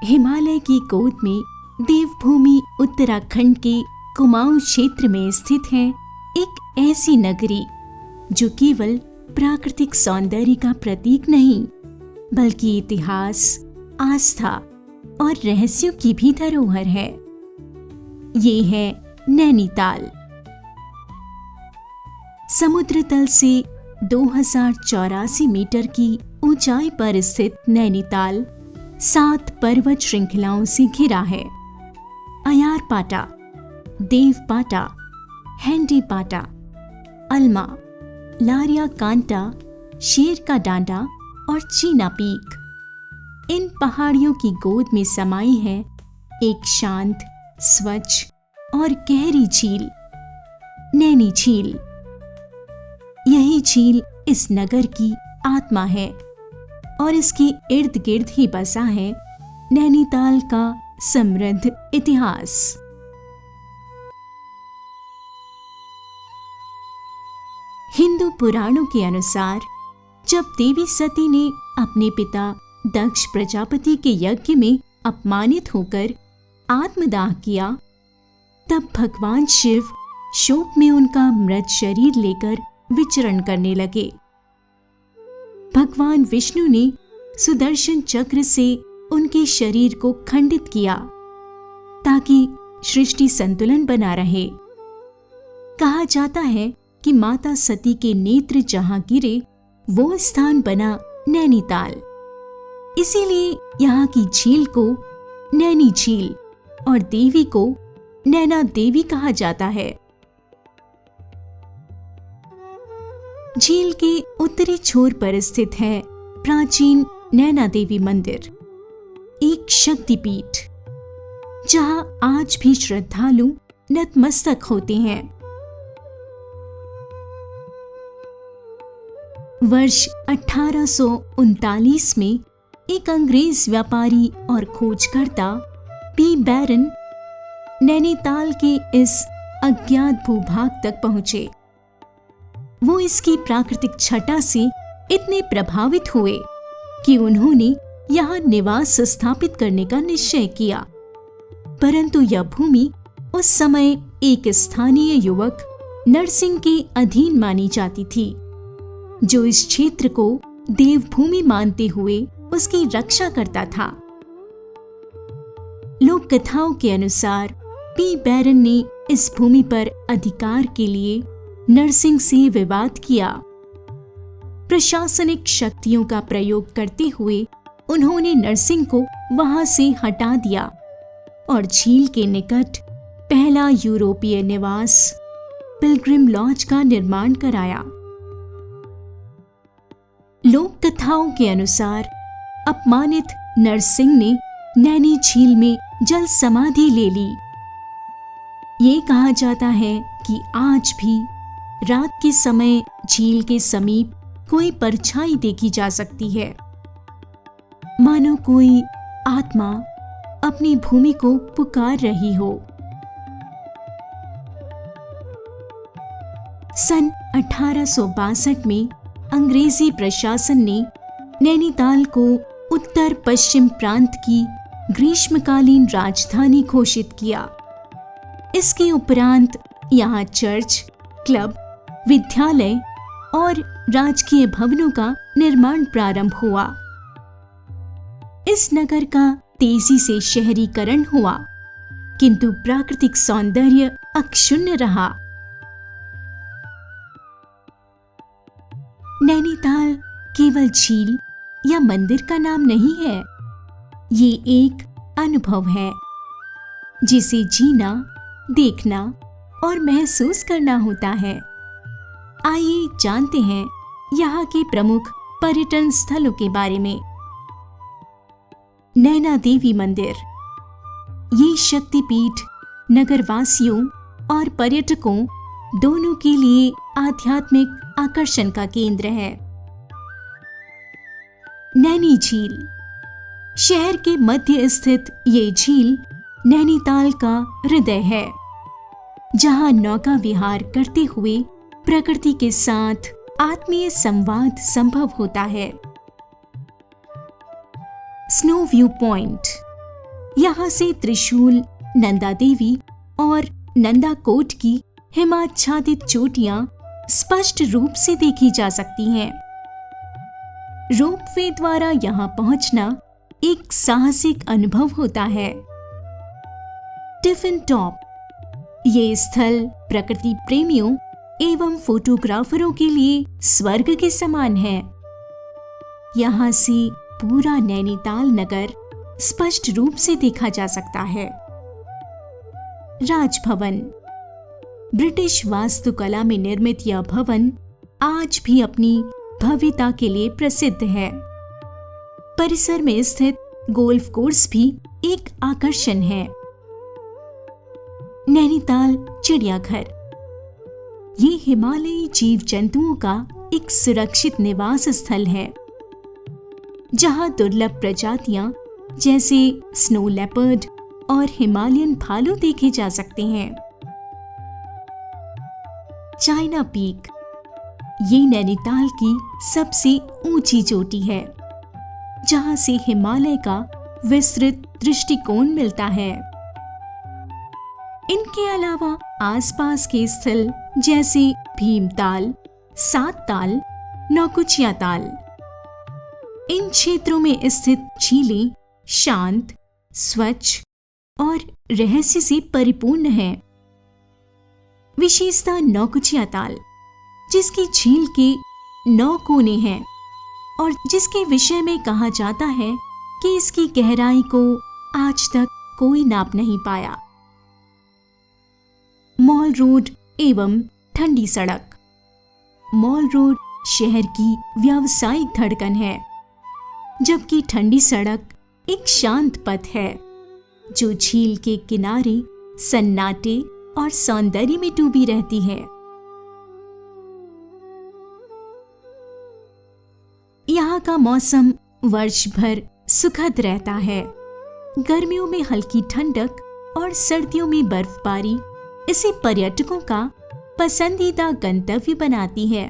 हिमालय की गोद में देवभूमि उत्तराखंड के कुमाऊं क्षेत्र में स्थित है एक ऐसी नगरी जो केवल प्राकृतिक सौंदर्य का प्रतीक नहीं बल्कि इतिहास, आस्था और रहस्यों की भी धरोहर है। ये है नैनीताल। समुद्र तल से 2084 मीटर की ऊंचाई पर स्थित नैनीताल 7 पर्वत श्रृंखलाओं से घिरा है। अयारपाटा, देवपाटा, हैंडीपाटा, अल्मा, लारिया कांटा, शेर का डांडा और चीना पीक। इन पहाड़ियों की गोद में समाई है एक शांत, स्वच्छ और गहरी झील, नैनी झील। यही झील इस नगर की आत्मा है और इसके इर्द गिर्द ही बसा है नैनीताल का समृद्ध इतिहास। हिंदू पुराणों के अनुसार जब देवी सती ने अपने पिता दक्ष प्रजापति के यज्ञ में अपमानित होकर आत्मदाह किया, तब भगवान शिव शोक में उनका मृत शरीर लेकर विचरण करने लगे। भगवान विष्णु ने सुदर्शन चक्र से उनके शरीर को खंडित किया ताकि सृष्टि संतुलन बना रहे। कहा जाता है कि माता सती के नेत्र जहां गिरे वो स्थान बना नैनीताल। इसीलिए यहाँ की झील को नैनी झील और देवी को नैना देवी कहा जाता है। झील के उत्तरी छोर पर स्थित है प्राचीन नैना देवी मंदिर, एक शक्तिपीठ जहां आज भी श्रद्धालु नतमस्तक होते हैं। वर्ष 1839 में एक अंग्रेज व्यापारी और खोजकर्ता पी बैरन नैनीताल के इस अज्ञात भूभाग तक पहुंचे। वो इसकी प्राकृतिक छटा से इतने प्रभावित हुए कि उन्होंने यहाँ निवास स्थापित करने का निश्चय किया। परंतु यह भूमि उस समय एक स्थानीय युवक नरसिंह के अधीन मानी जाती थी, जो इस क्षेत्र को देवभूमि मानते हुए उसकी रक्षा करता था। लोक कथाओं के अनुसार पी बैरन ने इस भूमि पर अधिकार के लिए नरसिंह से विवाद किया। प्रशासनिक शक्तियों का प्रयोग करते हुए उन्होंने नरसिंह को वहां से हटा दिया और झील के निकट पहला यूरोपीय निवास पिलग्रिम लॉज का निर्माण कराया। लोक कथाओं के अनुसार अपमानित नरसिंह ने नैनी झील में जल समाधि ले ली। ये कहा जाता है कि आज भी रात के समय झील के समीप कोई परछाई देखी जा सकती है, मानो कोई आत्मा अपनी भूमि को पुकार रही हो। सन 1862 में अंग्रेजी प्रशासन ने नैनीताल को उत्तर पश्चिम प्रांत की ग्रीष्मकालीन राजधानी घोषित किया। इसके उपरांत यहाँ चर्च, क्लब, विद्यालय और राजकीय भवनों का निर्माण प्रारंभ हुआ। इस नगर का तेजी से शहरीकरण हुआ, किंतु प्राकृतिक सौंदर्य अक्षुण्ण रहा। नैनीताल केवल झील या मंदिर का नाम नहीं है, ये एक अनुभव है जिसे जीना, देखना और महसूस करना होता है। आइए जानते हैं यहाँ के प्रमुख पर्यटन स्थलों के बारे में। नैना देवी मंदिर, ये शक्तिपीठ नगरवासियों और पर्यटकों दोनों के लिए आध्यात्मिक आकर्षण का केंद्र है। नैनी झील, शहर के मध्य स्थित ये झील नैनीताल का हृदय है, जहां नौका विहार करते हुए प्रकृति के साथ आत्मीय संवाद संभव होता है। स्नो व्यू पॉइंट, यहाँ से त्रिशूल, नंदा देवी और नंदा कोट की हिमाच्छादित चोटियां स्पष्ट रूप से देखी जा सकती हैं। रोपवे द्वारा यहाँ पहुंचना एक साहसिक अनुभव होता है। टिफिन टॉप, ये स्थल प्रकृति प्रेमियों एवं फोटोग्राफरों के लिए स्वर्ग के समान है। यहाँ से पूरा नैनीताल नगर स्पष्ट रूप से देखा जा सकता है। राजभवन, ब्रिटिश वास्तुकला में निर्मित यह भवन आज भी अपनी भव्यता के लिए प्रसिद्ध है। परिसर में स्थित गोल्फ कोर्स भी एक आकर्षण है। नैनीताल चिड़ियाघर, ये हिमालयी जीव जंतुओं का एक सुरक्षित निवास स्थल है, जहां दुर्लभ प्रजातियां जैसे स्नो लेपर्ड और हिमालयन भालू देखे जा सकते हैं। चाइना पीक, ये नैनीताल की सबसे ऊंची चोटी है, जहां से हिमालय का विस्तृत दृष्टिकोण मिलता है। इनके अलावा आसपास के स्थल जैसे भीमताल, सातताल, नौकुचिया ताल, इन क्षेत्रों में स्थित झीलें शांत, स्वच्छ और रहस्य से परिपूर्ण है। विशेषता नौकुचिया ताल, जिसकी झील के 9 कोने हैं और जिसके विषय में कहा जाता है कि इसकी गहराई को आज तक कोई नाप नहीं पाया। मॉल रोड एवं ठंडी सड़क, मॉल रोड शहर की व्यावसायिक धड़कन है, जबकि ठंडी सड़क एक शांत पथ है जो झील के किनारे सन्नाटे और सौंदर्य में डूबी रहती है। यहाँ का मौसम वर्ष भर सुखद रहता है। गर्मियों में हल्की ठंडक और सर्दियों में बर्फबारी इसे पर्यटकों का पसंदीदा गंतव्य बनाती है।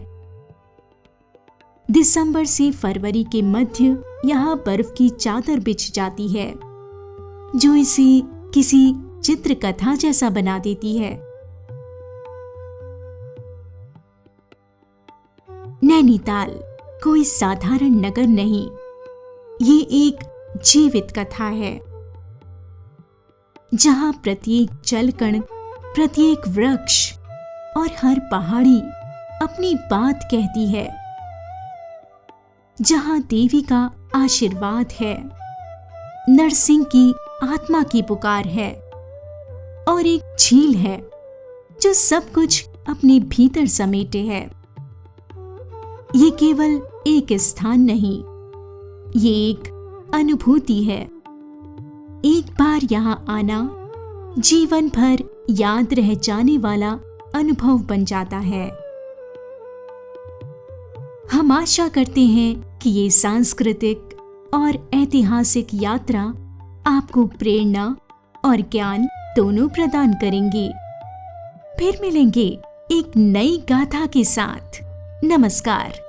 दिसंबर से फरवरी के मध्य यहाँ बर्फ की चादर बिछ जाती है, जो इसे किसी चित्रकथा जैसा बना देती है। नैनीताल कोई साधारण नगर नहीं, ये एक जीवित कथा है, जहां प्रत्येक जलकण, प्रत्येक वृक्ष और हर पहाड़ी अपनी बात कहती है, जहां देवी का आशीर्वाद है, नरसिंह की आत्मा की पुकार है और एक झील है जो सब कुछ अपने भीतर समेटे है। ये केवल एक स्थान नहीं, ये एक अनुभूति है। एक बार यहाँ आना जीवन भर याद रह जाने वाला अनुभव बन जाता है। हम आशा करते हैं कि ये सांस्कृतिक और ऐतिहासिक यात्रा आपको प्रेरणा और ज्ञान दोनों प्रदान करेंगे। फिर मिलेंगे एक नई गाथा के साथ। नमस्कार।